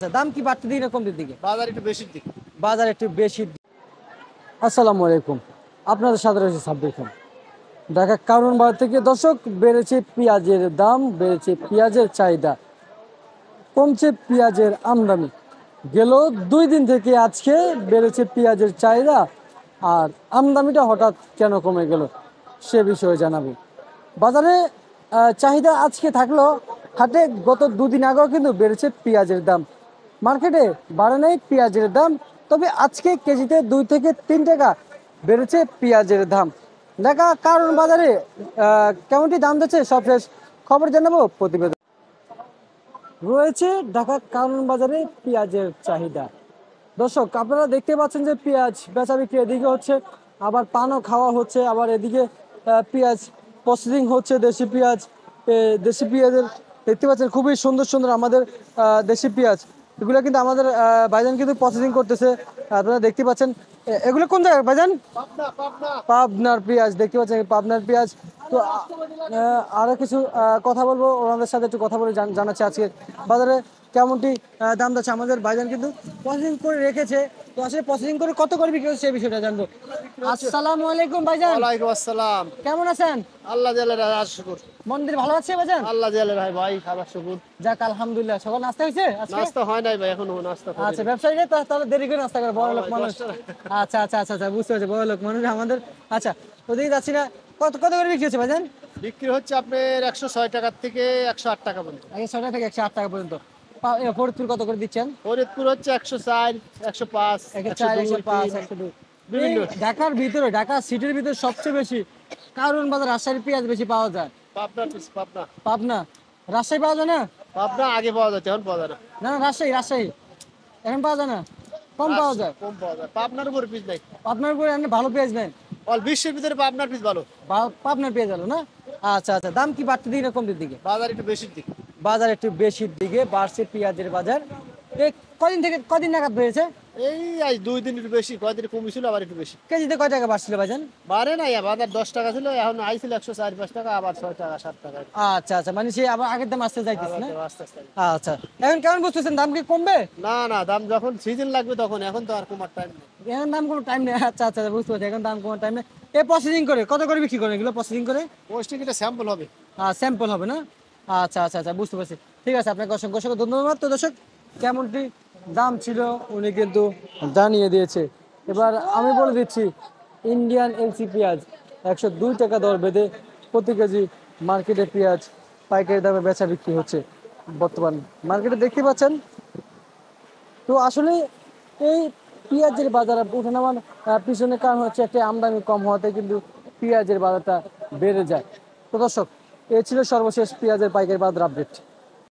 আচ্ছা, দাম কি বাড়তি দিকে না কমতির দিকে? বাজার একটু বেশির দিকে। বাজার একটু বেশি। আসসালামু আলাইকুম, আপনাদের সাথে রয়েছে সাব্বির খান। ঢাকা কারণ বাজার থেকে দর্শক, বেড়েছে পেঁয়াজের দাম, বেড়েছে পেঁয়াজের চাহিদা, কমছে পেঁয়াজের আমদানি। গেল 2 দিন থেকে আজকে বেড়েছে পেঁয়াজের চাহিদা, আর আমদানিটা হঠাৎ কেন কমে গেল সে বিষয়ে জানাবো। বাজারে চাহিদা আজকে থাকলো, হাটে গত 2 দিন আগেও কিন্তু বেড়েছে পেঁয়াজের দাম। মার্কেটে বাড়ে নাই পেঁয়াজের দাম, তবে আজকে কেজিতে 2 থেকে 3 টাকা বেড়েছে পেঁয়াজের দাম। ঢাকা কারণ বাজারে কেমনটি দাম দিচ্ছে সবশেষ খবর জানাবো প্রতিবেদন। রয়েছে ঢাকা কারণ বাজারে পেঁয়াজের চাহিদা। দর্শক, আপনারা দেখতে পাচ্ছেন যে পেঁয়াজ বেচা বিক্রি এদিকে হচ্ছে, আবার পানও খাওয়া হচ্ছে, আবার এদিকে পেঁয়াজ প্রসেসিং হচ্ছে। দেশি পেঁয়াজের দেখতে পাচ্ছেন খুবই সুন্দর সুন্দর আমাদের দেশি পেঁয়াজ, এগুলো কিন্তু আমাদের ভাইজান কিন্তু প্রসেসিং করতেছে। আপনারা দেখতে পাচ্ছেন এগুলো কোন জায়গায় ভাইজান? পাবনার পেঁয়াজ দেখতে পাচ্ছেন, পাবনার পেঁয়াজ। তো আরো কিছু কথা বলবো, ওনাদের সাথে একটু কথা বলে জানাচ্ছি আজকে বাজারে কেমনটি দাম যাচ্ছে। আমাদের ভাইজান কিন্তু প্রসেসিং করে রেখেছে, তো আসলে প্রসেসিং করে কত করে বিক্রি হচ্ছে সেই বিষয়টা জানবো। আসসালামু আলাইকুম ভাইজান, ওয়ালাইকুম আসসালাম। কেমন আছেন? আল্লাহ জালের রাজ শুকুর। মন্দির ভালো আছে ভাইজান? আল্লাহ জালের ভাই খাবার শুকুর। যাক আলহামদুলিল্লাহ। সকাল নাস্তা হয়েছে আজকে? নাস্তা হয় নাই ভাই, এখনো নাস্তা করিনি। আচ্ছা, ব্যবসায়ীরা তাহলে দেরি করে নাস্তা করে, বড় লোক মানুষ। আচ্ছা আচ্ছা আচ্ছা আচ্ছা, বুঝতে পারছি, বড় লোক মানুষ আমাদের। আচ্ছা, ওদিকে যাচ্ছি না। কত কত করে বিক্রি হচ্ছে ভাইজান? বিক্রি হচ্ছে আপনার 106 টাকা থেকে 108 টাকা পর্যন্ত। আগে 6 টাকা থেকে 108 টাকা পর্যন্ত। ফরিদপুর কত করে দিচ্ছেন? ফরিদপুর হচ্ছে 104, 105, 104, 102, 105, 3 102। বিভিন্ন। ঢাকার ভিতরে, ঢাকা সিটির ভিতরে সবচেয়ে বেশি কারণ বাজার রাজশাহীর পেঁয়াজ বেশি পাওয়া যায়। পাবনা। পাবনা, রাজশাহী পাওয়া যায় না? পাবনা আগে পাওয়া যায়, এখন পাওয়া যায় না। না না, রাজশাহী রাজশাহী এখন পাওয়া যায় না, কম পাওয়া যায়। কম পাওয়া যায়, পাবনার উপরে পিস নাই। পাবনার উপরে এমনি ভালো পেঁয়াজ নেন? অল বিশ্বের ভিতরে পাবনার পিস ভালো। পাবনার পেঁয়াজ ভালো না? আচ্ছা আচ্ছা, দাম কি বাড়তি দিকে না কমতির দিকে? বাজার একটু বেশির দিকে। বাজার একটু বেশির দিকে বাড়ছে পেঁয়াজের বাজার। কদিন নাগাদ বেড়েছে? এই আজ 2 দিন একটু বেশি, কয়দিন কমিছিল আবার একটু বেশি। কেজিতে কয় টাকা বাড়ছিল ভাইজান? বাড়ে নাই, বাজার 10 টাকা ছিল, এখন আইছিল 104, 5 টাকা, আবার 6 টাকা 7 টাকা। আচ্ছা আচ্ছা, মানে সে আবার আগের দাম আসতে যাইতেছে না? আস্তে আস্তে। আচ্ছা, এখন কেমন বুঝতেছেন, দাম কি কমবে? না না, দাম যখন সিজন লাগবে তখন, এখন তো আর কমার টাইম নেই। এখন দাম কোনো টাইম নেই। আচ্ছা আচ্ছা, বুঝতে পারছি, এখন দাম কোনো টাইম নেই। এই প্রসেসিং করে কত করে বিক্রি করেন এগুলো প্রসেসিং করে? পোস্টিং এটা স্যাম্পল হবে। স্যাম্পল হবে না? আচ্ছা আচ্ছা আচ্ছা, বুঝতে পারছি। ঠিক আছে, আপনাকে অসংখ্য অসংখ্য ধন্যবাদ। তো দর্শক, কেমনটি দাম ছিল উনি কিন্তু জানিয়ে দিয়েছে। এবার আমি বলে দিচ্ছি, ইন্ডিয়ান এলসি পেঁয়াজ 102 টাকা দর বেঁধে প্রতি কেজি মার্কেটে পেঁয়াজ পাইকারি দামে বেচা বিক্রি হচ্ছে বর্তমান মার্কেটে, দেখতে পাচ্ছেন। তো আসলে এই পেঁয়াজের বাজার ওঠানামার পিছনে কারণ হচ্ছে একটা আমদানি কম হওয়াতে কিন্তু পেঁয়াজের বাজারটা বেড়ে যায়। তো দর্শক, এ ছিল সর্বশেষ পেঁয়াজের পাইকারি বাজার আপডেট।